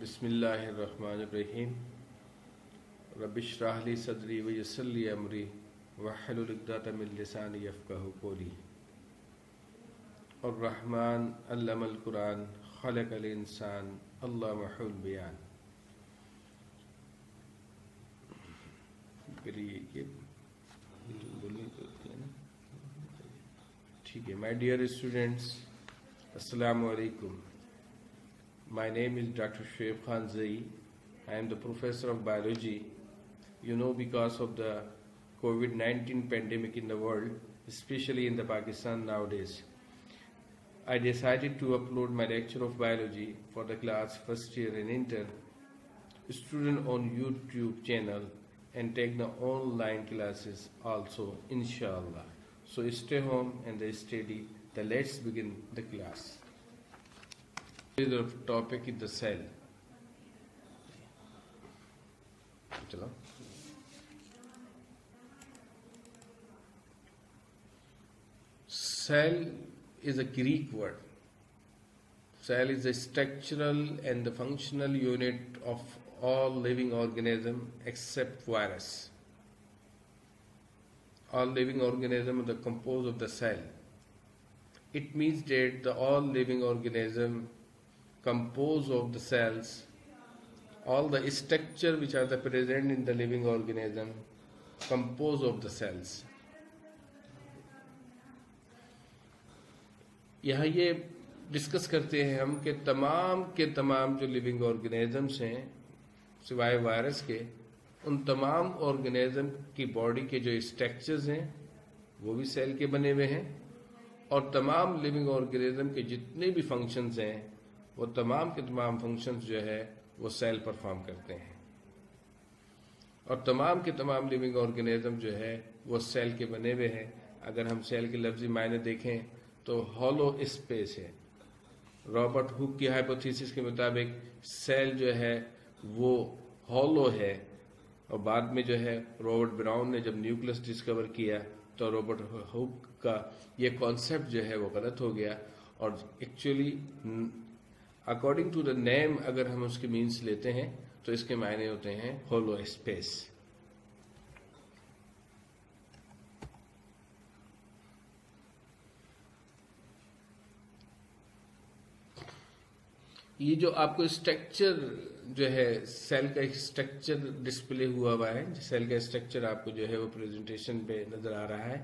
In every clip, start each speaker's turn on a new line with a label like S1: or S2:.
S1: बिस्मिल्लाहिर्रहमानिर्रहीम रब्बिश्रह ली सदरी व यस्सिर ली अमरी वहलुल उक़दतम मिन लिसानी यफ़क़हू क़ौली। अर्रहमान अल्लमल कुरान खलक़ल इंसान अल्लामहुल बयान। ठीक है, माय डियर स्टूडेंट्स, अस्सलामु अलैकुम। My name is Dr. Shoaib Khan Zai. I am the professor of biology. You know, because of the COVID-19 pandemic in the world, especially in the Pakistan nowadays, I decided to upload my lecture of biology for the class first year and inter student on YouTube channel and take the online classes also, inshallah. So stay home and study. Let's begin the class. The topic is the cell. Cell is a Greek word. Cell is the structural and the functional unit of all living organisms except virus. All living organisms are composed of the cell. It means that all living organisms composed of the cells, all the structure which are present in the living organism composed of the cells. यहाँ ये discuss करते हैं हम कि तमाम के तमाम जो लिविंग ऑर्गेनिजम्स हैं सिवाय वायरस के, उन तमाम ऑर्गेनिज्म की बॉडी के जो स्ट्रक्चर्स हैं वो भी सेल के बने हुए हैं, और तमाम लिविंग ऑर्गेनिज्म के जितने भी फंक्शंस हैं वो तमाम के तमाम फंक्शंस जो है वो सेल परफॉर्म करते हैं। और तमाम के तमाम लिविंग ऑर्गेनिज्म जो है वो सेल के बने हुए हैं। अगर हम सेल के लफ्ज़ी मायने देखें तो हॉलो स्पेस है। रॉबर्ट हुक की हाइपोथेसिस के मुताबिक सेल जो है वो हॉलो है, और बाद में जो है रॉबर्ट ब्राउन ने जब न्यूक्लियस डिस्कवर किया तो रॉबर्ट हुक का ये कॉन्सेप्ट जो है वो गलत हो गया, और actually according to the name अगर हम उसके मीन्स लेते हैं तो इसके मायने होते हैं होलो स्पेस। ये जो आपको स्ट्रक्चर जो है सेल का एक स्ट्रक्चर डिस्प्ले हुआ है, सेल का स्ट्रक्चर आपको जो है वो प्रेजेंटेशन पे नजर आ रहा है।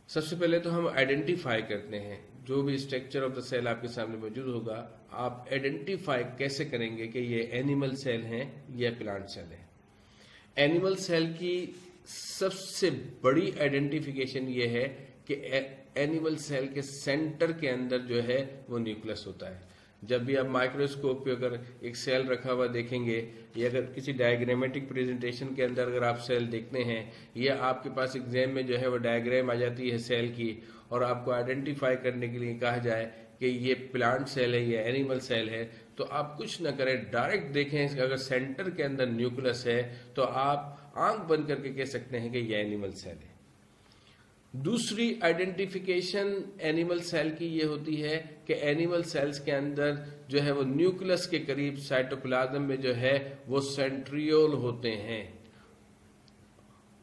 S1: सबसे पहले तो हम आइडेंटिफाई करते हैं, जो भी स्ट्रक्चर ऑफ द सेल आपके सामने मौजूद होगा आप आइडेंटिफाई कैसे करेंगे कि ये एनिमल सेल हैं या प्लांट सेल है। एनिमल सेल की सबसे बड़ी आइडेंटिफिकेशन ये है कि एनिमल सेल के सेंटर के अंदर जो है वो न्यूक्लियस होता है। जब भी आप माइक्रोस्कोप पे अगर एक सेल रखा हुआ देखेंगे, या अगर किसी डायग्रामेटिक प्रेजेंटेशन के अंदर अगर आप सेल देखते हैं, या आपके पास एग्जाम में जो है वो डायग्राम आ जाती है सेल की, और आपको आइडेंटिफाई करने के लिए कहा जाए कि ये प्लांट सेल है या एनिमल सेल है, तो आप कुछ ना करें, डायरेक्ट देखें। अगर सेंटर के अंदर न्यूक्लियस है तो आप आंख बंद करके कह सकते हैं कि ये एनिमल सेल है। दूसरी आइडेंटिफिकेशन एनिमल सेल की ये होती है कि एनिमल सेल्स के अंदर जो है वो न्यूक्लियस के करीब साइटोप्लाज्म में जो है वो सेंट्रियोल होते हैं।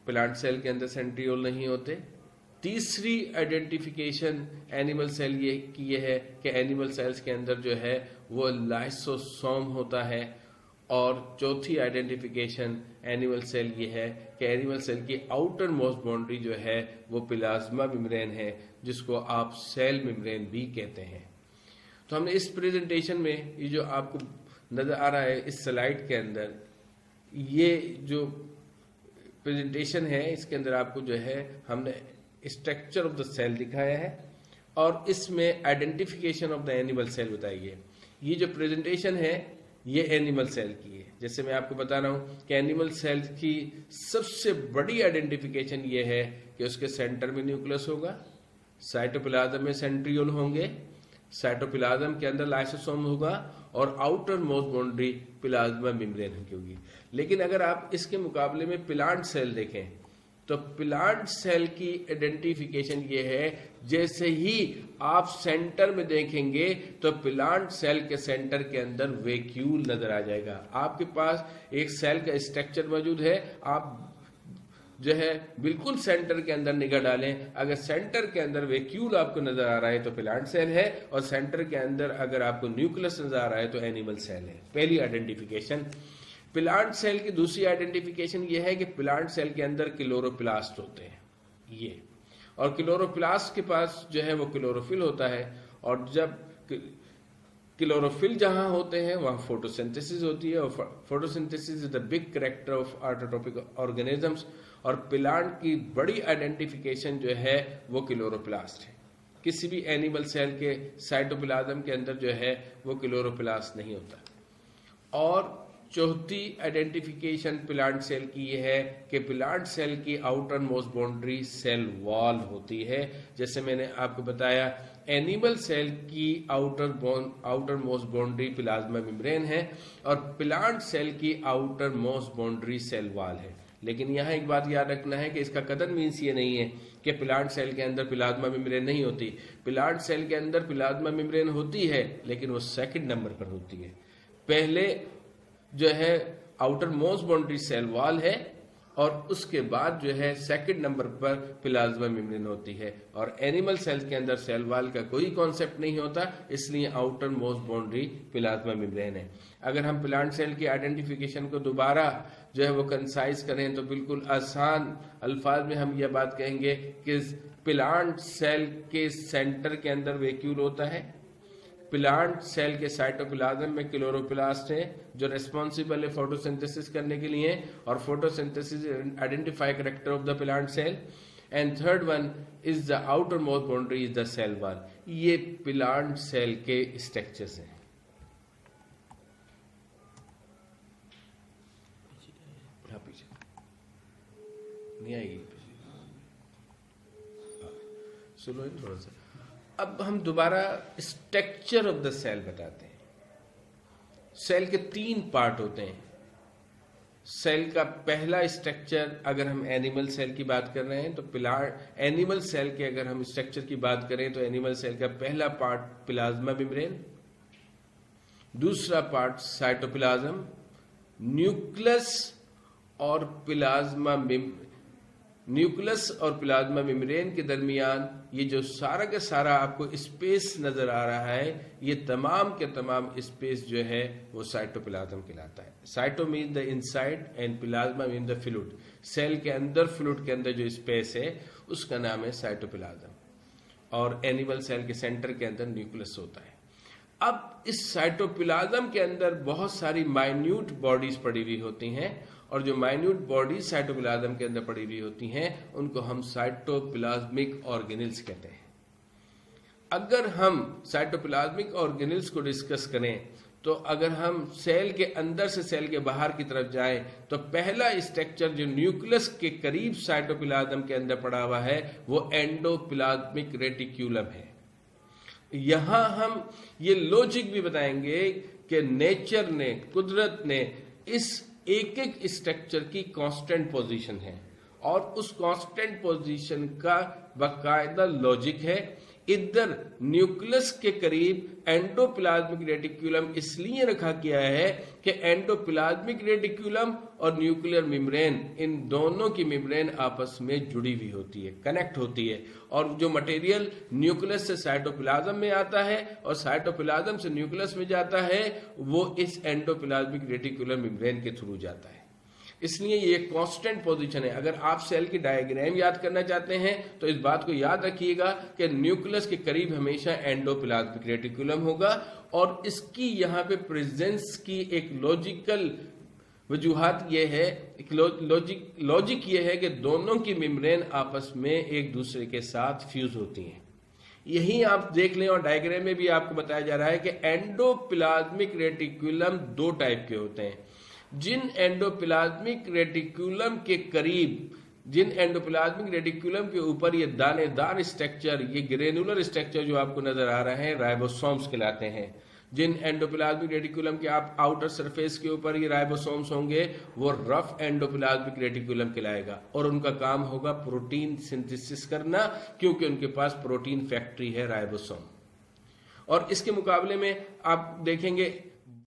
S1: प्लांट सेल के अंदर सेंट्रियोल नहीं होते। तीसरी आइडेंटिफिकेशन एनिमल सेल ये है कि एनिमल सेल्स के अंदर जो है वो लाइसोसोम होता है। और चौथी आइडेंटिफिकेशन एनिमल सेल ये है कि एनिमल सेल की आउटर मोस्ट बाउंड्री जो है वो प्लाज्मा मेम्ब्रेन है, जिसको आप सेल मेम्ब्रेन भी कहते हैं। तो हमने इस प्रेजेंटेशन में ये जो आपको नजर आ रहा है इस स्लाइड के अंदर, ये जो प्रेजेंटेशन है इसके अंदर आपको जो है हमने स्ट्रक्चर ऑफ द सेल दिखाया है, और इसमें identification of the animal cell बताई है। ये जो प्रेजेंटेशन है ये एनिमल सेल की है। जैसे मैं आपको बता रहा हूं कि एनिमल सेल की सबसे बड़ी आइडेंटिफिकेशन ये है कि उसके सेंटर में न्यूक्लियस होगा, साइटोप्लाज्म में सेंट्रियोल होंगे, साइटोप्लाज्म के अंदर लाइसोसोम होगा, और outer most boundary plasma membrane की होगी। लेकिन अगर आप इसके मुकाबले में प्लांट सेल देखें तो प्लांट सेल की आइडेंटिफिकेशन ये है, जैसे ही आप सेंटर में देखेंगे तो प्लांट सेल के सेंटर के अंदर वैक्यूल नजर आ जाएगा। आपके पास एक सेल का स्ट्रक्चर मौजूद है, आप जो है बिल्कुल सेंटर के अंदर निगाह डालें, अगर सेंटर के अंदर वैक्यूल आपको नजर आ रहा है तो प्लांट सेल है, और सेंटर के अंदर अगर आपको न्यूक्लियस नजर आ रहा है तो एनिमल सेल है। पहली आइडेंटिफिकेशन। प्लांट सेल की दूसरी आइडेंटिफिकेशन ये है कि प्लांट सेल के अंदर क्लोरोप्लास्ट होते हैं ये, और क्लोरोप्लास्ट के पास जो है वो क्लोरोफिल होता है, और जब क्लोरोफिल जहां होते हैं वहां फोटोसिंथेसिस होती है, और photosynthesis is the big character of autotrophic organisms. और प्लांट की बड़ी आइडेंटिफिकेशन जो है वो क्लोरोप्लास्ट है। किसी भी एनिमल सेल के साइटोप्लाज्म के अंदर जो है वो क्लोरोप्लास्ट नहीं होता। और चौथी आइडेंटिफिकेशन प्लांट सेल की यह है कि प्लांट सेल की outer most boundary cell wall होती है। जैसे मैंने आपको बताया, एनिमल सेल की outer most boundary plasma membrane है, और प्लांट सेल की outer most boundary cell wall है। लेकिन यहाँ एक बात याद रखना है कि इसका कतई मीन्स ये नहीं है कि प्लांट सेल के अंदर प्लाज्मा मेम्ब्रेन नहीं होती। प्लांट सेल के अंदर प्लाज्मा मेम्ब्रेन होती है, लेकिन वो सेकंड नंबर पर होती है। पहले जो है outer most boundary cell wall है, और उसके बाद जो है सेकंड नंबर पर प्लाज्मा मेम्ब्रेन होती है। और एनिमल सेल के अंदर सेल वॉल का कोई कॉन्सेप्ट नहीं होता, इसलिए outer most boundary plasma membrane है। अगर हम प्लांट सेल की आइडेंटिफिकेशन को दोबारा जो है वो कंसाइज करें तो बिल्कुल आसान अल्फाज में हम यह बात कहेंगे कि प्लांट सेल के सेंटर के अंदर वैक्यूल होता है, प्लांट सेल के साइटोप्लाज्म में क्लोरोप्लास्ट है जो रेस्पॉन्सिबल है फोटोसिंथेसिस करने के लिए, और photosynthesis identify character of the plant cell. And third one is the outer most boundary is the cell wall. ये प्लांट सेल के स्ट्रक्चर्स हैं। पीछे नहीं आएगी, सुनो थोड़ा सा। अब हम दोबारा स्ट्रक्चर ऑफ द सेल बताते हैं। सेल के 3 पार्ट होते हैं। सेल का पहला स्ट्रक्चर, अगर हम एनिमल सेल की बात कर रहे हैं तो एनिमल सेल के अगर हम स्ट्रक्चर की बात करें तो एनिमल सेल का पहला पार्ट प्लाज्मा मेम्ब्रेन, दूसरा पार्ट साइटोप्लाज्म, न्यूक्लियस और प्लाज्मा मेम्ब्रेन के दरमियान ये जो सारा का सारा आपको स्पेस नजर आ रहा है, ये तमाम के तमाम स्पेस जो है वो साइटोप्लाज्म कहलाता है। Cyto mean the inside and plasma mean the fluid. Cell के अंदर फ्लूइड के अंदर जो स्पेस है उसका नाम है साइटोप्लाज्म, और एनिमल सेल के सेंटर के अंदर न्यूक्लियस होता है। अब इस साइटोप्लाज्म के अंदर बहुत सारी माइन्यूट बॉडीज पड़ी हुई होती हैं, और जो माइन्यूट बॉडीज साइटोप्लाज्म के अंदर पड़ी हुई होती हैं उनको हम साइटोप्लाज्मिक ऑर्गेनेल्स कहते हैं। अगर हम साइटोप्लाज्मिक ऑर्गेनेल्स को डिस्कस करें तो अगर हम सेल के अंदर से सेल के बाहर की तरफ जाएं तो पहला स्ट्रक्चर जो न्यूक्लियस के करीब साइटोप्लाज्म के अंदर पड़ा हुआ है वो एंडोप्लाज्मिक रेटिक्यूलम है। यहां हम ये लॉजिक भी बताएंगे कि नेचर ने, कुदरत ने इस एक एक स्ट्रक्चर की कांस्टेंट पोजीशन है, और उस कांस्टेंट पोजीशन का बाकायदा लॉजिक है। इधर न्यूक्लियस के करीब एंडोप्लाज्मिक रेटिक्यूलम इसलिए रखा गया है कि एंडोप्लाज्मिक रेटिक्यूलम और न्यूक्लियर मेम्ब्रेन, इन दोनों की मेम्ब्रेन आपस में जुड़ी हुई होती है, कनेक्ट होती है, और जो मटेरियल न्यूक्लियस से साइटोप्लाज्म में आता है और साइटोप्लाज्म से न्यूक्लियस में जाता है वो इस एंडोप्लाज्मिक रेटिक्यूलर मेम्ब्रेन के थ्रू जाता है। इसलिए ये कांस्टेंट पोजीशन है। अगर आप सेल की डायग्राम याद करना चाहते हैं तो इस बात को याद रखिएगा कि न्यूक्लियस के करीब हमेशा एंडोप्लाज्मिक रेटिक्यूलम होगा, और इसकी यहाँ पे प्रेजेंस की एक लॉजिकल वजूहात ये है, एक लॉजिक ये है कि दोनों की मेम्ब्रेन आपस में एक दूसरे के साथ फ्यूज होती हैं। यही आप देख लें, और डायग्राम में भी आपको बताया जा रहा है कि एंडोप्लाज्मिक रेटिक्यूलम 2 टाइप के होते हैं। जिन एंडोप्लाज्मिक रेटिक्यूलम के करीब, जिन एंडोप्लाज्मिक रेटिक्यूलम के ऊपर ये दानेदार स्ट्रक्चर, ये ग्रेनुलर स्ट्रक्चर जो आपको नजर आ रहे हैं, राइबोसोम्स कहलाते हैं। जिन एंडोप्लाज्मिक रेटिकुलम के आप आउटर सरफेस के ऊपर ये राइबोसोम्स होंगे वो रफ एंडोप्लाज्मिक रेटिकुलम कहलाएगा, और उनका काम होगा प्रोटीन सिंथेसिस करना, क्योंकि उनके पास प्रोटीन फैक्ट्री है राइबोसोम। और इसके मुकाबले में आप देखेंगे